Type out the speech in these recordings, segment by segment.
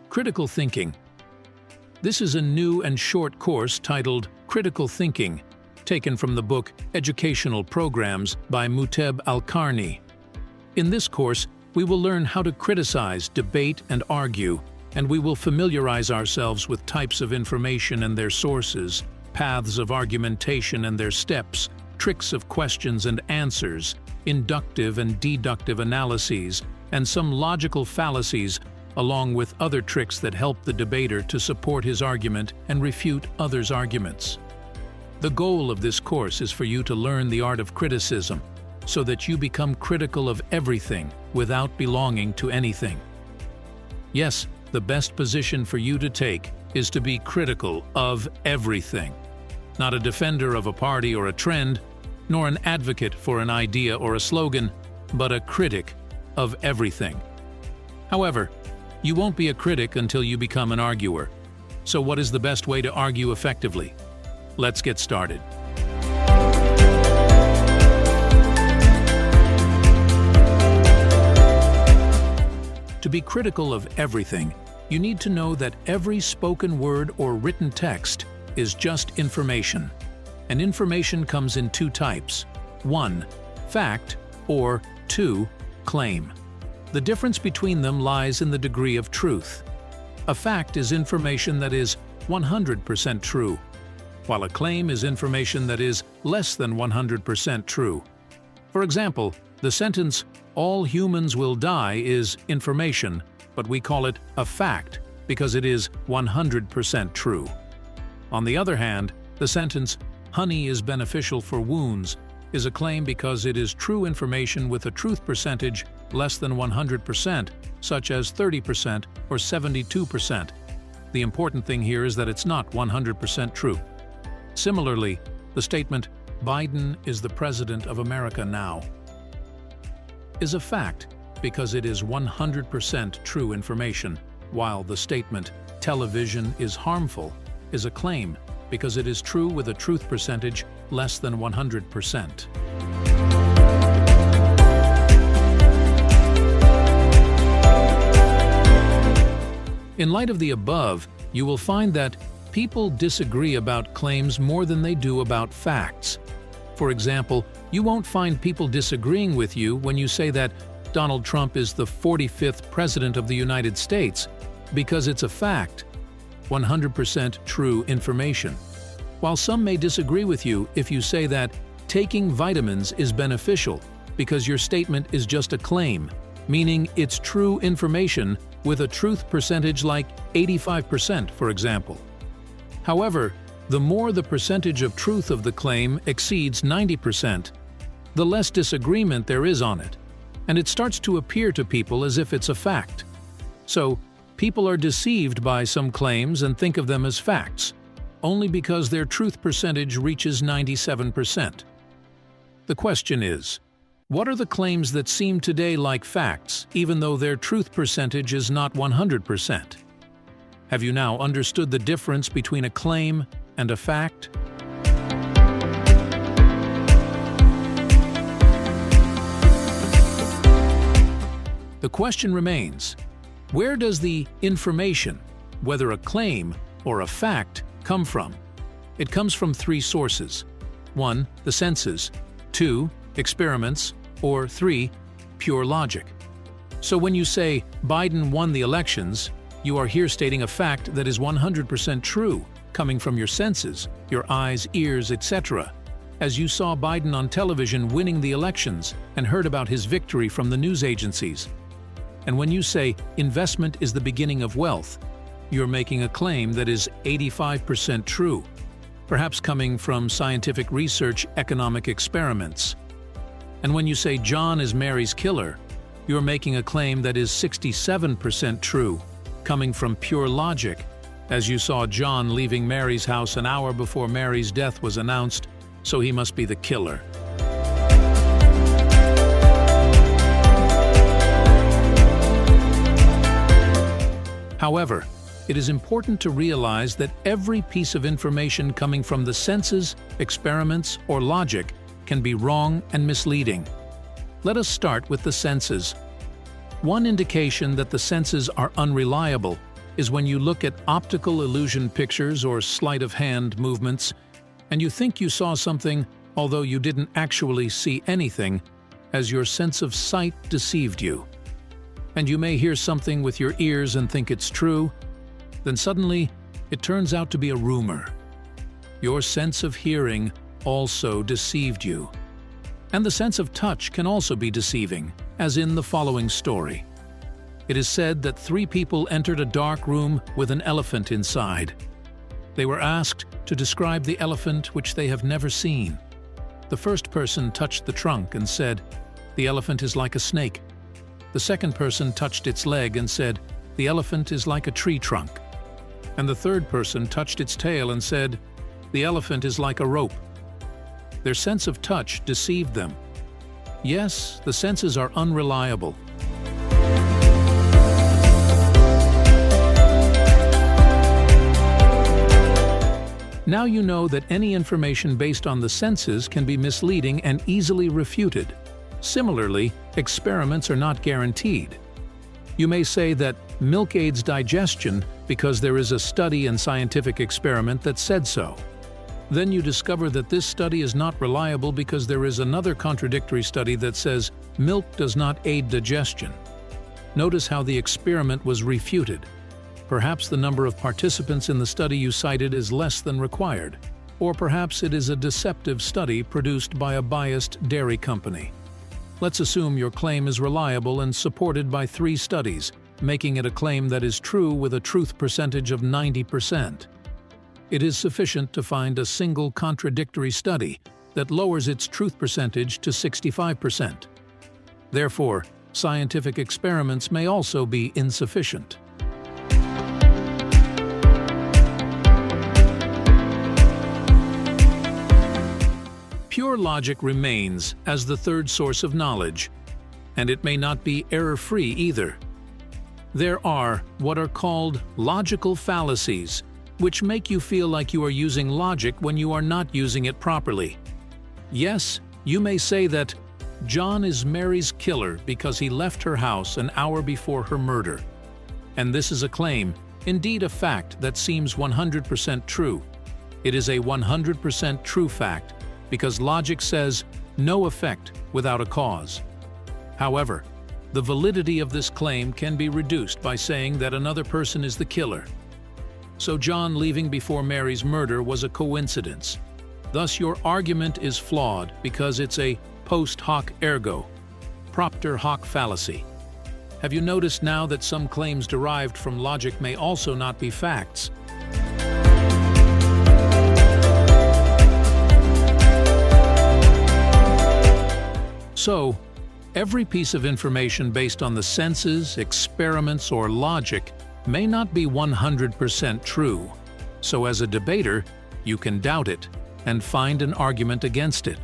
Critical thinking. This is a new and short course titled Critical Thinking, taken from the book Educational Programs by Muteb Alqarni. In this course, we will learn how to criticize, debate, and argue, and we will familiarize ourselves with types of information and their sources, paths of argumentation and their steps, tricks of questions and answers, inductive and deductive analyses, and some logical fallacies, along with other tricks that help the debater to support his argument and refute others' arguments. The goal of this course is for you to learn the art of criticism, so that you become critical of everything without belonging to anything. Yes, the best position for you to take is to be critical of everything. Not a defender of a party or a trend, nor an advocate for an idea or a slogan, but a critic of everything. However, you won't be a critic until you become an arguer. So what is the best way to argue effectively? Let's get started. To be critical of everything, you need to know that every spoken word or written text is just information. And information comes in two types. 1. Fact, or 2. Claim. The difference between them lies in the degree of truth. A fact is information that is 100% true, while a claim is information that is less than 100% true. For example, the sentence, "All humans will die," is information, but we call it a fact because it is 100% true. On the other hand, the sentence, "Honey is beneficial for wounds," is a claim because it is true information with a truth percentage less than 100%, such as 30% or 72%. The important thing here is that it's not 100% true. Similarly, the statement, "Biden is the President of America now," is a fact because it is 100% true information, while the statement, "Television is harmful," is a claim because it is true with a truth percentage less than 100%. In light of the above, you will find that people disagree about claims more than they do about facts. For example, you won't find people disagreeing with you when you say that Donald Trump is the 45th President of the United States, because it's a fact, 100% true information. While some may disagree with you if you say that taking vitamins is beneficial, because your statement is just a claim, meaning it's true information with a truth percentage like 85%, for example. However, the more the percentage of truth of the claim exceeds 90%, the less disagreement there is on it, and it starts to appear to people as if it's a fact. So, people are deceived by some claims and think of them as facts, only because their truth percentage reaches 97%. The question is, what are the claims that seem today like facts, even though their truth percentage is not 100%? Have you now understood the difference between a claim and a fact? The question remains, where does the information, whether a claim or a fact, come from? It comes from three sources. 1. The senses. 2. Experiments. Or 3. Pure logic. So when you say Biden won the elections, you are here stating a fact that is 100% true, coming from your senses, your eyes, ears, etc., as you saw Biden on television winning the elections and heard about his victory from the news agencies. And when you say investment is the beginning of wealth, you're making a claim that is 85% true, perhaps coming from scientific research, economic experiments. And when you say John is Mary's killer, you're making a claim that is 67% true, coming from pure logic, as you saw John leaving Mary's house an hour before Mary's death was announced, so he must be the killer. However, it is important to realize that every piece of information coming from the senses, experiments, or logic can be wrong and misleading. Let us start with the senses. One indication that the senses are unreliable is when you look at optical illusion pictures or sleight of hand movements, and you think you saw something although you didn't actually see anything, as your sense of sight deceived you. And you may hear something with your ears and think it's true, then suddenly it turns out to be a rumor. Your sense of hearing also deceived you. And the sense of touch can also be deceiving, as in the following story. It is said that 3 people entered a dark room with an elephant inside. They were asked to describe the elephant which they have never seen. The first person touched the trunk and said, "The elephant is like a snake." The second person touched its leg and said, "The elephant is like a tree trunk." And the third person touched its tail and said, "The elephant is like a rope." Their sense of touch deceived them. Yes, the senses are unreliable. Now you know that any information based on the senses can be misleading and easily refuted. Similarly, experiments are not guaranteed. You may say that milk aids digestion because there is a study and scientific experiment that said so. Then you discover that this study is not reliable because there is another contradictory study that says milk does not aid digestion. Notice how the experiment was refuted. Perhaps the number of participants in the study you cited is less than required, or perhaps it is a deceptive study produced by a biased dairy company. Let's assume your claim is reliable and supported by 3 studies, making it a claim that is true with a truth percentage of 90%. It is sufficient to find a single contradictory study that lowers its truth percentage to 65%. Therefore, scientific experiments may also be insufficient. Pure logic remains as the third source of knowledge, and it may not be error-free either. There are what are called logical fallacies, which make you feel like you are using logic when you are not using it properly. Yes, you may say that John is Mary's killer because he left her house an hour before her murder. And this is a claim, indeed a fact, that seems 100% true. It is a 100% true fact, because logic says no effect without a cause. However, the validity of this claim can be reduced by saying that another person is the killer. So John leaving before Mary's murder was a coincidence. Thus your argument is flawed because it's a post hoc ergo, propter hoc fallacy. Have you noticed now that some claims derived from logic may also not be facts? So, every piece of information based on the senses, experiments, or logic may not be 100% true. So as a debater, you can doubt it and find an argument against it.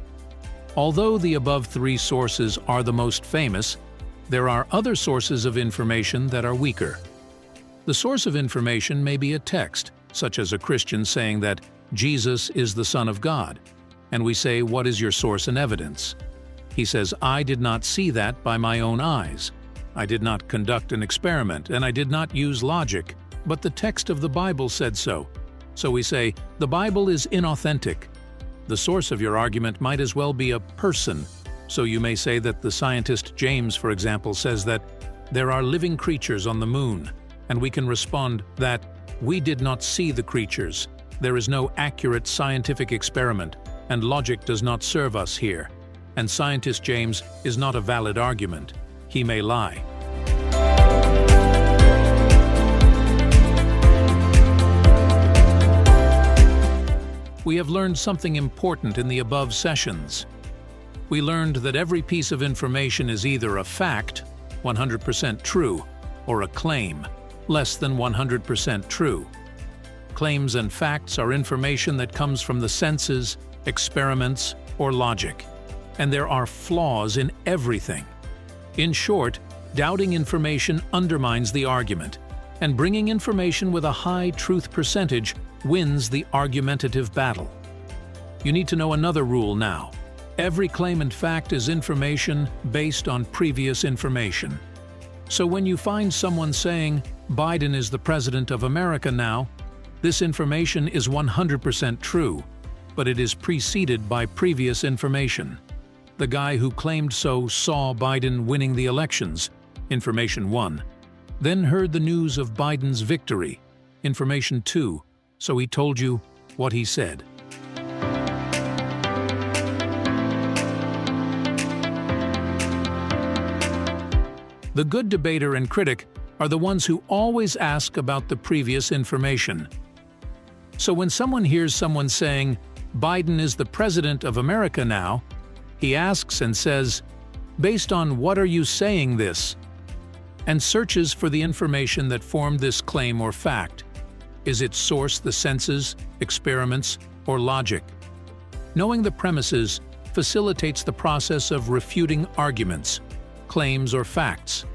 Although the above 3 sources are the most famous, there are other sources of information that are weaker. The source of information may be a text, such as a Christian saying that Jesus is the Son of God, and we say, "What is your source and evidence?" He says, "I did not see that by my own eyes. I did not conduct an experiment, and I did not use logic, but the text of the Bible said so." So we say, the Bible is inauthentic. The source of your argument might as well be a person. So you may say that the scientist James, for example, says that there are living creatures on the moon, and we can respond that we did not see the creatures. There is no accurate scientific experiment, and logic does not serve us here. And scientist James is not a valid argument. He may lie. We have learned something important in the above sessions. We learned that every piece of information is either a fact, 100% true, or a claim, less than 100% true. Claims and facts are information that comes from the senses, experiments, or logic. And there are flaws in everything. In short, doubting information undermines the argument, and bringing information with a high truth percentage wins the argumentative battle. You need to know another rule now. Every claim and fact is information based on previous information. So when you find someone saying, Biden is the president of America now, this information is 100% true, but it is preceded by previous information. The guy who claimed so saw Biden winning the elections, information 1, then heard the news of Biden's victory, information 2, so he told you what he said. The good debater and critic are the ones who always ask about the previous information. So when someone hears someone saying, Biden is the president of America now, he asks and says, based on what are you saying this? And searches for the information that formed this claim or fact. Is its source the senses, experiments, or logic? Knowing the premises facilitates the process of refuting arguments, claims, or facts.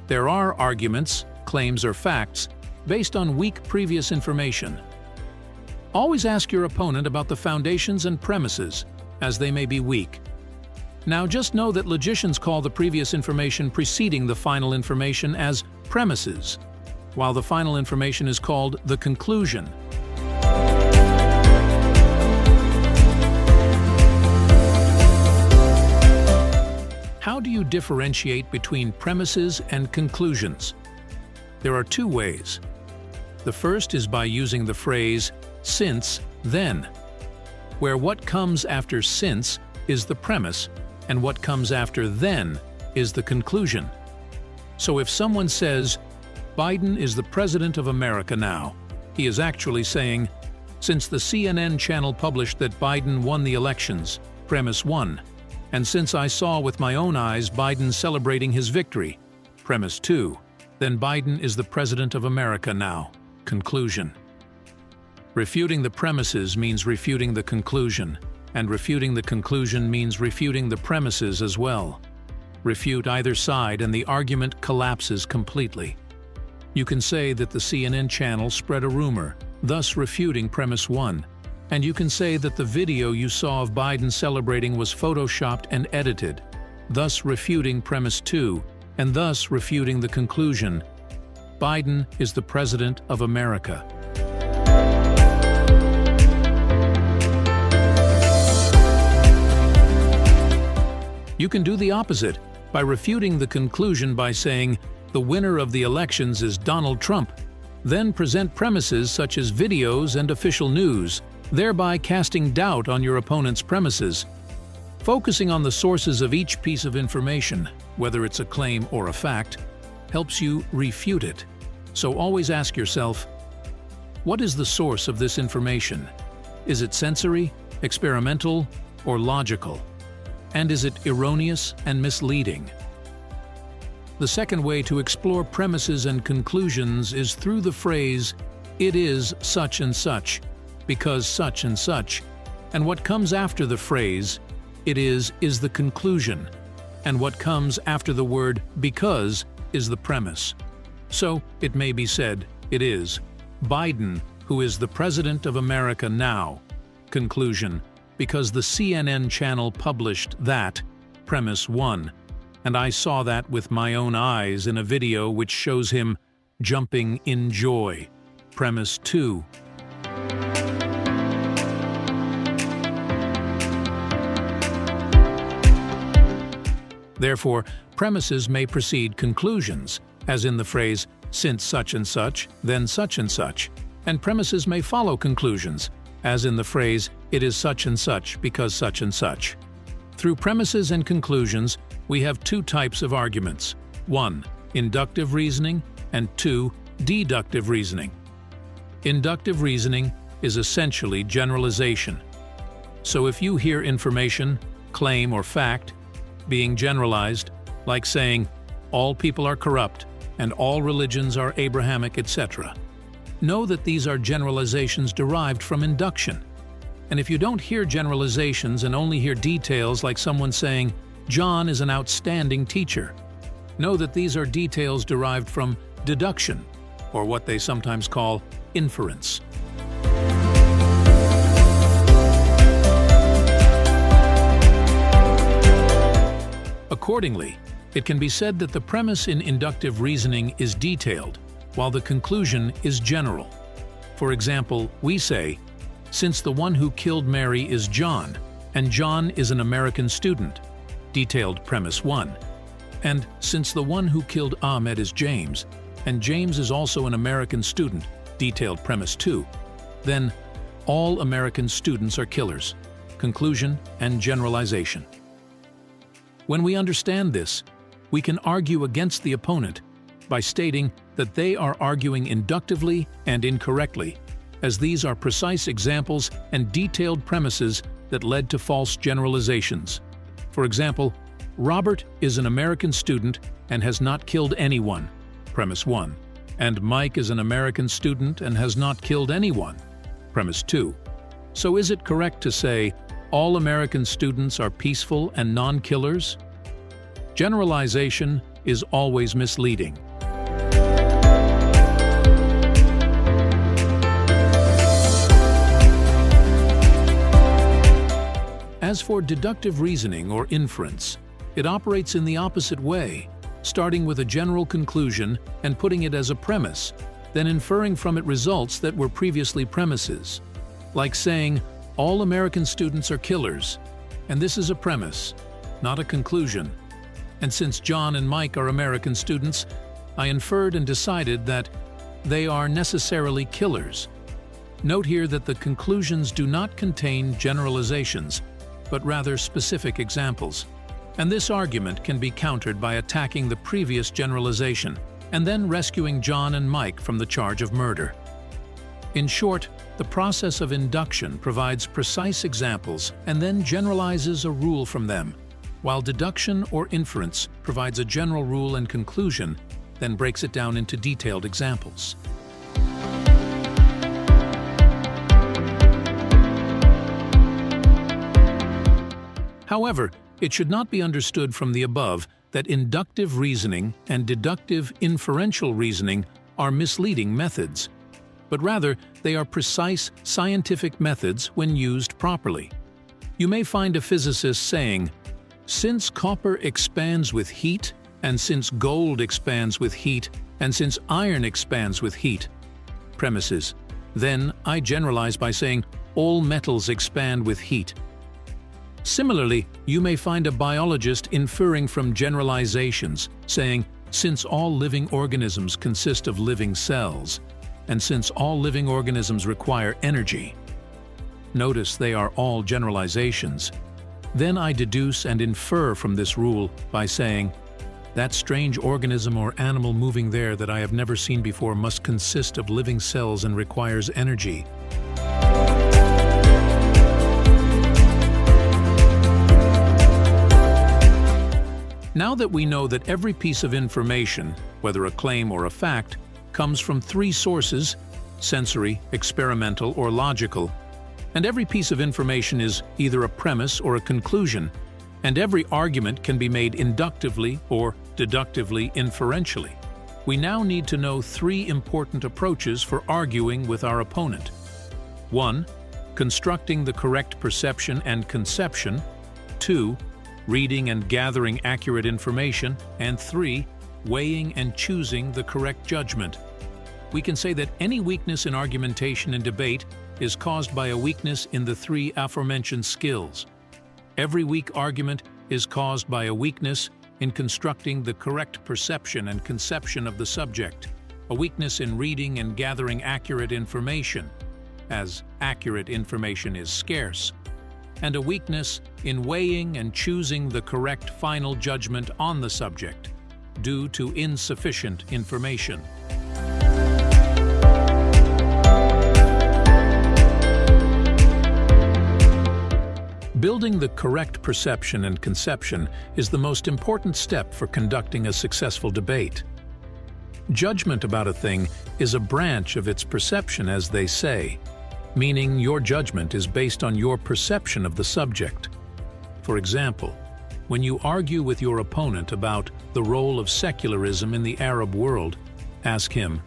There are arguments, claims, or facts based on weak previous information. Always ask your opponent about the foundations and premises, as they may be weak. Now just know that logicians call the previous information preceding the final information as premises, while the final information is called the conclusion. How do you differentiate between premises and conclusions? There are two ways. The first is by using the phrase since, then, where what comes after since is the premise and what comes after then is the conclusion. So if someone says, Biden is the president of America now, he is actually saying, since the CNN channel published that Biden won the elections, premise 1, and since I saw with my own eyes Biden celebrating his victory, premise 2, then Biden is the president of America now, conclusion. Refuting the premises means refuting the conclusion, and refuting the conclusion means refuting the premises as well. Refute either side and the argument collapses completely. You can say that the CNN channel spread a rumor, thus refuting premise 1, and you can say that the video you saw of Biden celebrating was photoshopped and edited, thus refuting premise 2, and thus refuting the conclusion. Biden is the president of America. You can do the opposite by refuting the conclusion by saying, the winner of the elections is Donald Trump, then present premises such as videos and official news, thereby casting doubt on your opponent's premises. Focusing on the sources of each piece of information, whether it's a claim or a fact, helps you refute it. So always ask yourself, what is the source of this information? Is it sensory, experimental, or logical? And is it erroneous and misleading? The second way to explore premises and conclusions is through the phrase, it is such and such, because such and such, and what comes after the phrase, it is the conclusion, and what comes after the word because is the premise. So it may be said, it is Biden who is the president of America now, conclusion, because the CNN channel published that, premise 1, and I saw that with my own eyes in a video which shows him jumping in joy, premise 2. Therefore, premises may precede conclusions, as in the phrase, since such and such, then such and such, and premises may follow conclusions, as in the phrase, it is such and such because such and such. Through premises and conclusions, we have two types of arguments. 1. Inductive reasoning, and 2. Deductive reasoning. Inductive reasoning is essentially generalization. So if you hear information, claim, or fact being generalized, like saying, all people are corrupt and all religions are Abrahamic, etc., know that these are generalizations derived from induction. And if you don't hear generalizations and only hear details like someone saying, John is an outstanding teacher, know that these are details derived from deduction, or what they sometimes call inference. Accordingly, It can be said that the premise in inductive reasoning is detailed, while the conclusion is general. For example, we say, since the one who killed Mary is John, and John is an American student, detailed premise 1. And since the one who killed Ahmed is James, and James is also an American student, detailed premise 2, then all American students are killers, conclusion and generalization. When we understand this, we can argue against the opponent by stating that they are arguing inductively and incorrectly, as these are precise examples and detailed premises that led to false generalizations. For example, Robert is an American student and has not killed anyone, premise 1, and Mike is an American student and has not killed anyone, premise 2. So is it correct to say all American students are peaceful and non-killers? Generalization is always misleading. As for deductive reasoning or inference, it operates in the opposite way, starting with a general conclusion and putting it as a premise, then inferring from it results that were previously premises. Like saying, all American students are killers, and this is a premise, not a conclusion. And since John and Mike are American students, I inferred and decided that they are necessarily killers. Note here that the conclusions do not contain generalizations, but rather specific examples. And this argument can be countered by attacking the previous generalization and then rescuing John and Mike from the charge of murder. In short, the process of induction provides precise examples and then generalizes a rule from them, while deduction or inference provides a general rule and conclusion, then breaks it down into detailed examples. However, it should not be understood from the above that inductive reasoning and deductive inferential reasoning are misleading methods, but rather they are precise scientific methods when used properly. You may find a physicist saying, since copper expands with heat, and since gold expands with heat, and since iron expands with heat, premises, then I generalize by saying all metals expand with heat. Similarly, you may find a biologist inferring from generalizations, saying, since all living organisms consist of living cells, and since all living organisms require energy. Notice they are all generalizations. Then I deduce and infer from this rule by saying, that strange organism or animal moving there that I have never seen before must consist of living cells and requires energy. Now that we know that every piece of information, whether a claim or a fact, comes from three sources, sensory, experimental, or logical, and every piece of information is either a premise or a conclusion, and every argument can be made inductively or deductively inferentially, we now need to know three important approaches for arguing with our opponent. 1. Constructing the correct perception and conception. 2. Reading and gathering accurate information. And 3. Weighing and choosing the correct judgment. We can say that any weakness in argumentation and debate is caused by a weakness in the three aforementioned skills. Every weak argument is caused by a weakness in constructing the correct perception and conception of the subject, a weakness in reading and gathering accurate information, as accurate information is scarce, and a weakness in weighing and choosing the correct final judgment on the subject, due to insufficient information. Building the correct perception and conception is the most important step for conducting a successful debate. Judgment about a thing is a branch of its perception, as they say, meaning your judgment is based on your perception of the subject. For example, when you argue with your opponent about the role of secularism in the Arab world, ask him,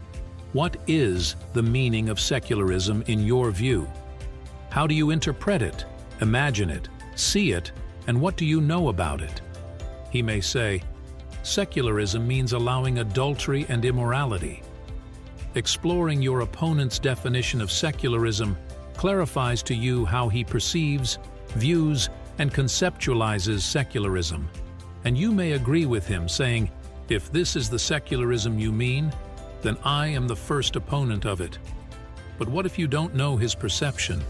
what is the meaning of secularism in your view? How do you interpret it? Imagine it, see it, and what do you know about it? He may say, Secularism means allowing adultery and immorality. Exploring your opponent's definition of secularism clarifies to you how he perceives, views, and conceptualizes secularism. And you may agree with him, saying, "If this is the secularism you mean, then I am the first opponent of it." But what if you don't know his perception?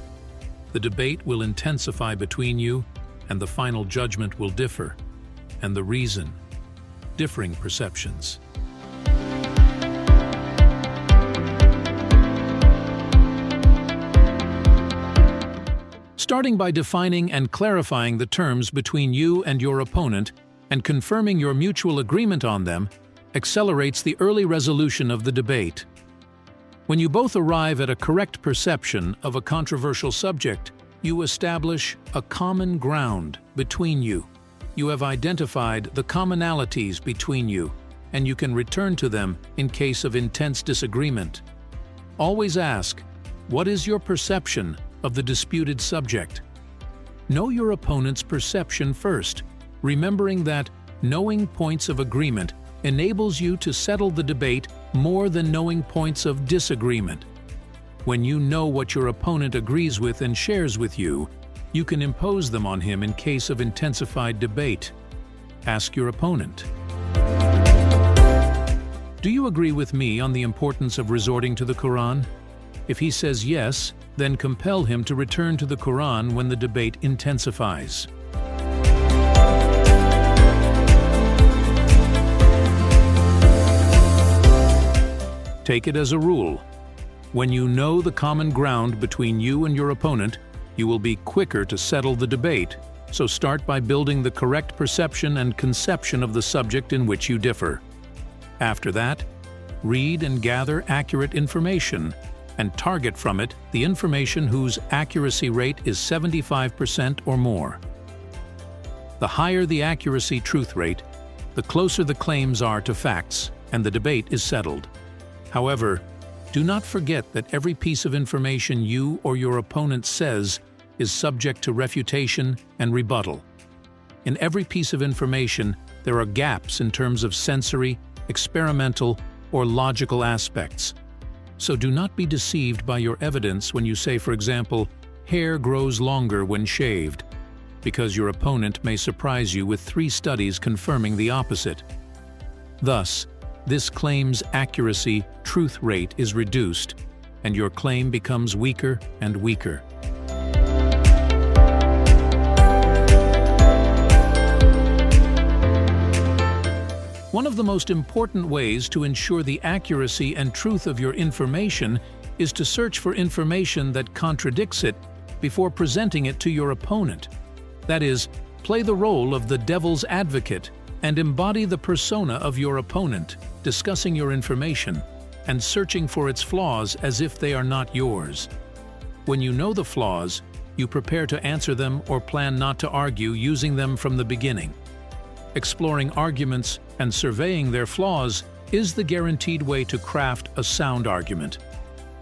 The debate will intensify between you, and the final judgment will differ. And the reason? Differing perceptions. Starting by defining and clarifying the terms between you and your opponent and confirming your mutual agreement on them accelerates the early resolution of the debate. When you both arrive at a correct perception of a controversial subject, you establish a common ground between you. You have identified the commonalities between you, and you can return to them in case of intense disagreement. Always ask, what is your perception of the disputed subject? Know your opponent's perception first, remembering that knowing points of agreement enables you to settle the debate more than knowing points of disagreement. When you know what your opponent agrees with and shares with you, you can impose them on him in case of intensified debate. Ask your opponent. Do you agree with me on the importance of resorting to the Quran? If he says yes, then compel him to return to the Quran when the debate intensifies. Take it as a rule. When you know the common ground between you and your opponent, you will be quicker to settle the debate, so start by building the correct perception and conception of the subject in which you differ. After that, read and gather accurate information, and target from it the information whose accuracy rate is 75% or more. The higher the accuracy truth rate, the closer the claims are to facts, and the debate is settled. However, do not forget that every piece of information you or your opponent says is subject to refutation and rebuttal. In every piece of information, there are gaps in terms of sensory, experimental, or logical aspects. So do not be deceived by your evidence when you say, for example, hair grows longer when shaved, because your opponent may surprise you with 3 studies confirming the opposite. Thus, this claim's accuracy truth rate is reduced, and your claim becomes weaker and weaker. One of the most important ways to ensure the accuracy and truth of your information is to search for information that contradicts it before presenting it to your opponent. That is, play the role of the devil's advocate and embody the persona of your opponent, discussing your information and searching for its flaws as if they are not yours. When you know the flaws, you prepare to answer them or plan not to argue using them from the beginning. Exploring arguments and surveying their flaws is the guaranteed way to craft a sound argument.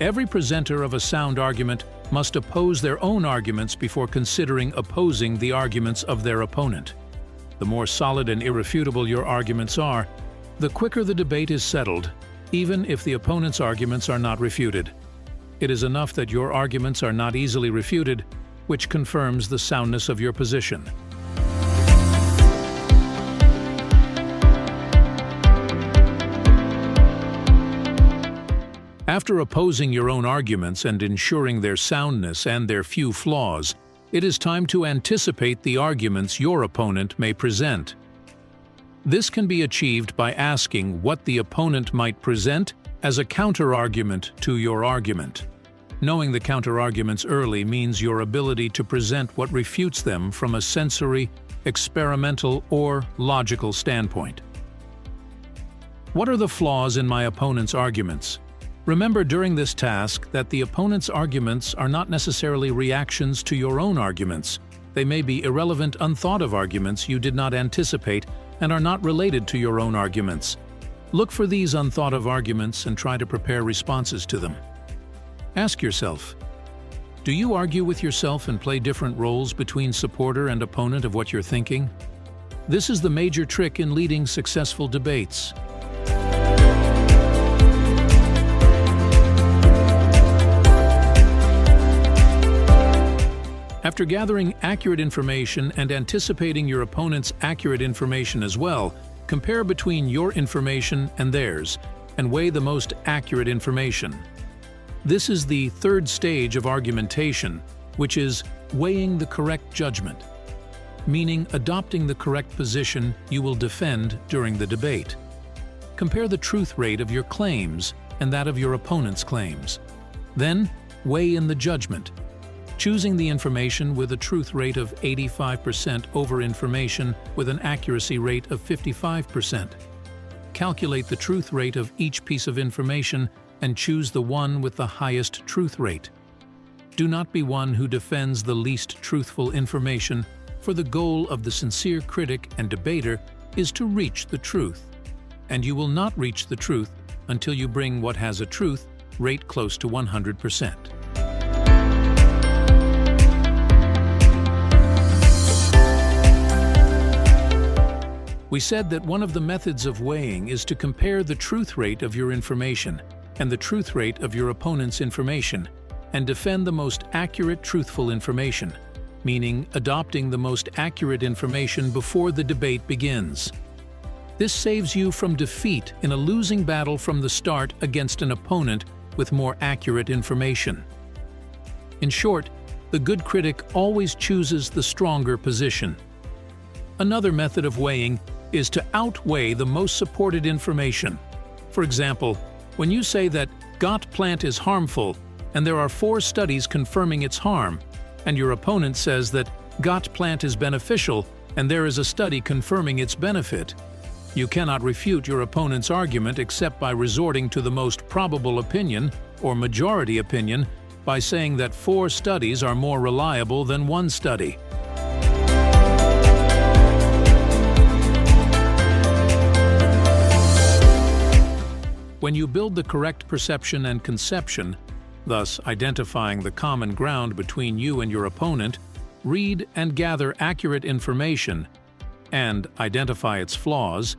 Every presenter of a sound argument must oppose their own arguments before considering opposing the arguments of their opponent. The more solid and irrefutable your arguments are, the quicker the debate is settled, even if the opponent's arguments are not refuted. It is enough that your arguments are not easily refuted, which confirms the soundness of your position. After opposing your own arguments and ensuring their soundness and their few flaws, it is time to anticipate the arguments your opponent may present. This can be achieved by asking what the opponent might present as a counter-argument to your argument. Knowing the counter-arguments early means your ability to present what refutes them from a sensory, experimental, or logical standpoint. What are the flaws in my opponent's arguments? Remember during this task that the opponent's arguments are not necessarily reactions to your own arguments. They may be irrelevant, unthought-of arguments you did not anticipate and are not related to your own arguments. Look for these unthought-of arguments and try to prepare responses to them. Ask yourself, do you argue with yourself and play different roles between supporter and opponent of what you're thinking? This is the major trick in leading successful debates. After gathering accurate information and anticipating your opponent's accurate information as well, compare between your information and theirs and weigh the most accurate information. This is the third stage of argumentation, which is weighing the correct judgment, meaning adopting the correct position you will defend during the debate. Compare the truth rate of your claims and that of your opponent's claims. Then, weigh in the judgment, choosing the information with a truth rate of 85% over information with an accuracy rate of 55%. Calculate the truth rate of each piece of information and choose the one with the highest truth rate. Do not be one who defends the least truthful information, for the goal of the sincere critic and debater is to reach the truth. And you will not reach the truth until you bring what has a truth rate close to 100%. We said that one of the methods of weighing is to compare the truth rate of your information and the truth rate of your opponent's information and defend the most accurate truthful information, meaning adopting the most accurate information before the debate begins. This saves you from defeat in a losing battle from the start against an opponent with more accurate information. In short, the good critic always chooses the stronger position. Another method of weighing is to outweigh the most supported information. For example, when you say that GOT plant is harmful and there are 4 studies confirming its harm, and your opponent says that GOT plant is beneficial and there is a study confirming its benefit, you cannot refute your opponent's argument except by resorting to the most probable opinion or majority opinion by saying that 4 studies are more reliable than 1 study. When you build the correct perception and conception, thus identifying the common ground between you and your opponent, read and gather accurate information, and identify its flaws,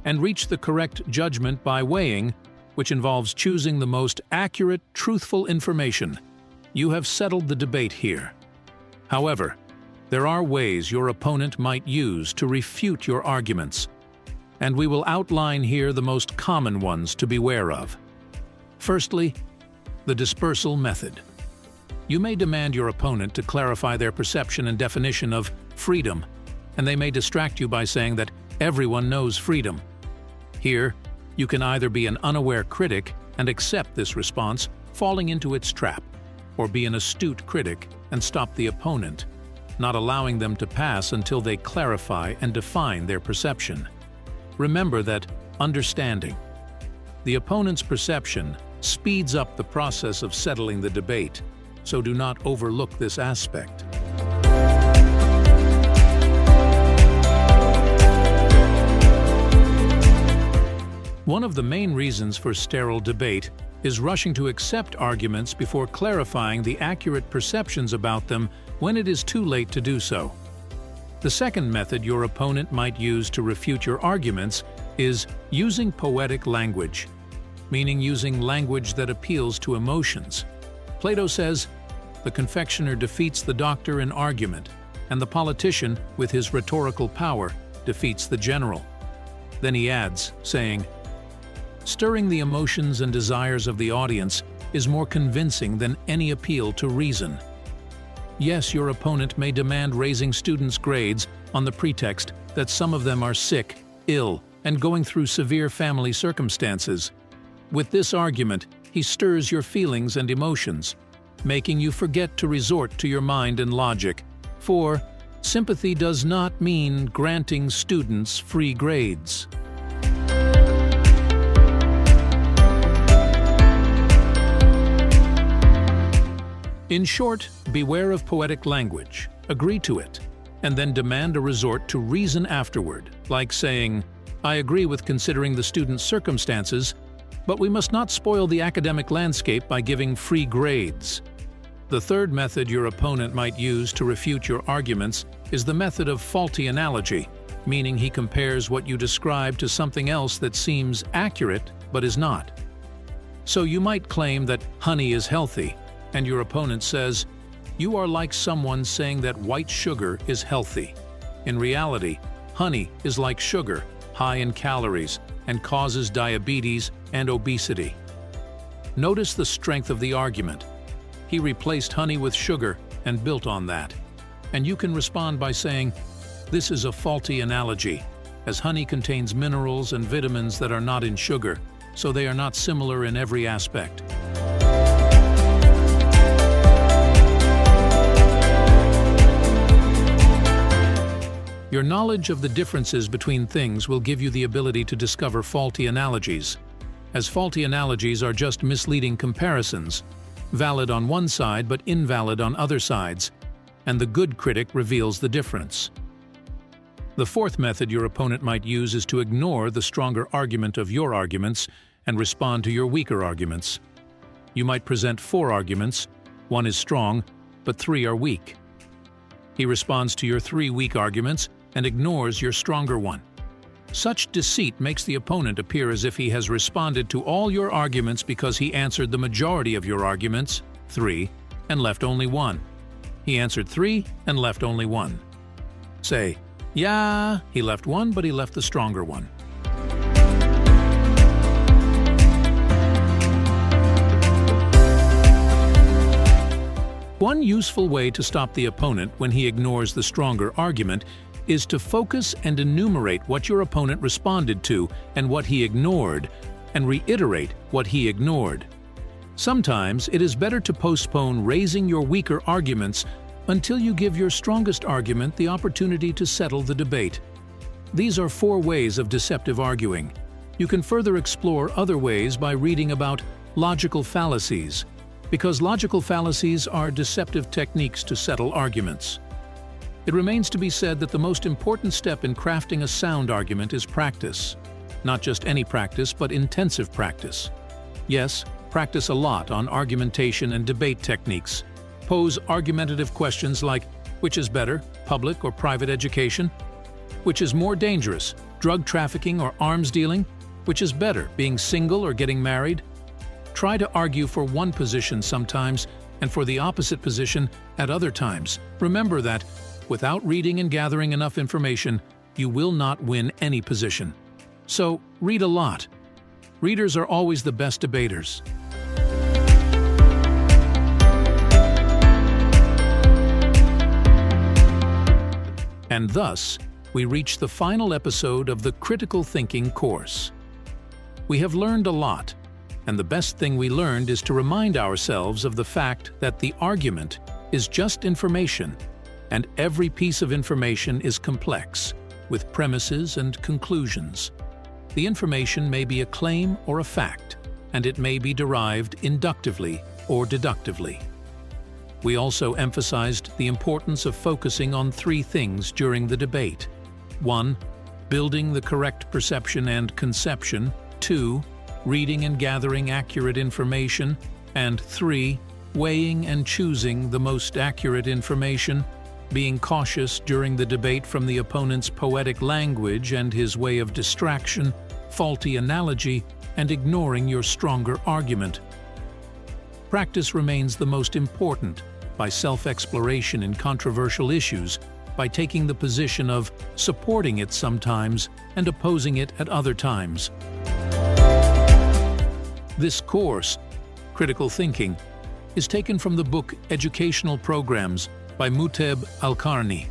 and reach the correct judgment by weighing, which involves choosing the most accurate, truthful information, you have settled the debate here. However, there are ways your opponent might use to refute your arguments, and we will outline here the most common ones to beware of. Firstly, the dispersal method. You may demand your opponent to clarify their perception and definition of freedom, and they may distract you by saying that everyone knows freedom. Here, you can either be an unaware critic and accept this response, falling into its trap, or be an astute critic and stop the opponent, not allowing them to pass until they clarify and define their perception. Remember that understanding the opponent's perception speeds up the process of settling the debate, so do not overlook this aspect. One of the main reasons for sterile debate is rushing to accept arguments before clarifying the accurate perceptions about them when it is too late to do so. The second method your opponent might use to refute your arguments is using poetic language, meaning using language that appeals to emotions. Plato says, "The confectioner defeats the doctor in argument, and the politician, with his rhetorical power, defeats the general." Then he adds, saying, "Stirring the emotions and desires of the audience is more convincing than any appeal to reason." Yes, your opponent may demand raising students' grades on the pretext that some of them are sick, ill, and going through severe family circumstances. With this argument, he stirs your feelings and emotions, making you forget to resort to your mind and logic. For sympathy does not mean granting students free grades. In short, beware of poetic language, agree to it, and then demand a resort to reason afterward, like saying, "I agree with considering the student's circumstances, but we must not spoil the academic landscape by giving free grades." The third method your opponent might use to refute your arguments is the method of faulty analogy, meaning he compares what you describe to something else that seems accurate but is not. So you might claim that honey is healthy, and your opponent says, "You are like someone saying that white sugar is healthy." In reality, honey is like sugar, high in calories, and causes diabetes and obesity. Notice the strength of the argument. He replaced honey with sugar and built on that. And you can respond by saying, "This is a faulty analogy, as honey contains minerals and vitamins that are not in sugar, so they are not similar in every aspect." Your knowledge of the differences between things will give you the ability to discover faulty analogies, as faulty analogies are just misleading comparisons, valid on one side but invalid on other sides, and the good critic reveals the difference. The fourth method your opponent might use is to ignore the stronger argument of your arguments and respond to your weaker arguments. You might present 4 arguments, 1 is strong, but 3 are weak. He responds to your 3 weak arguments and ignores your stronger one. Such deceit makes the opponent appear as if he has responded to all your arguments because he answered the majority of your arguments, 3, and left only 1. He answered 3 and left only 1. Say, "Yeah, he left 1, but he left the stronger one." One useful way to stop the opponent when he ignores the stronger argument is to focus and enumerate what your opponent responded to and what he ignored, and reiterate what he ignored. Sometimes it is better to postpone raising your weaker arguments until you give your strongest argument the opportunity to settle the debate. These are 4 ways of deceptive arguing. You can further explore other ways by reading about logical fallacies, because logical fallacies are deceptive techniques to settle arguments. It remains to be said that the most important step in crafting a sound argument is practice. Not just any practice, but intensive practice. Yes, practice a lot on argumentation and debate techniques. Pose argumentative questions like, which is better, public or private education? Which is more dangerous, drug trafficking or arms dealing? Which is better, being single or getting married? Try to argue for one position sometimes and for the opposite position at other times. Remember that, without reading and gathering enough information, you will not win any position. So, read a lot. Readers are always the best debaters. And thus, we reach the final episode of the Critical Thinking course. We have learned a lot, and the best thing we learned is to remind ourselves of the fact that the argument is just information, and every piece of information is complex, with premises and conclusions. The information may be a claim or a fact, and it may be derived inductively or deductively. We also emphasized the importance of focusing on 3 things during the debate. 1. Building the correct perception and conception. 2. Reading and gathering accurate information. And 3. Weighing and choosing the most accurate information, being cautious during the debate from the opponent's poetic language and his way of distraction, faulty analogy, and ignoring your stronger argument. Practice remains the most important by self-exploration in controversial issues, by taking the position of supporting it sometimes and opposing it at other times. This course, Critical Thinking, is taken from the book Educational Programs by Muteb Alqarni.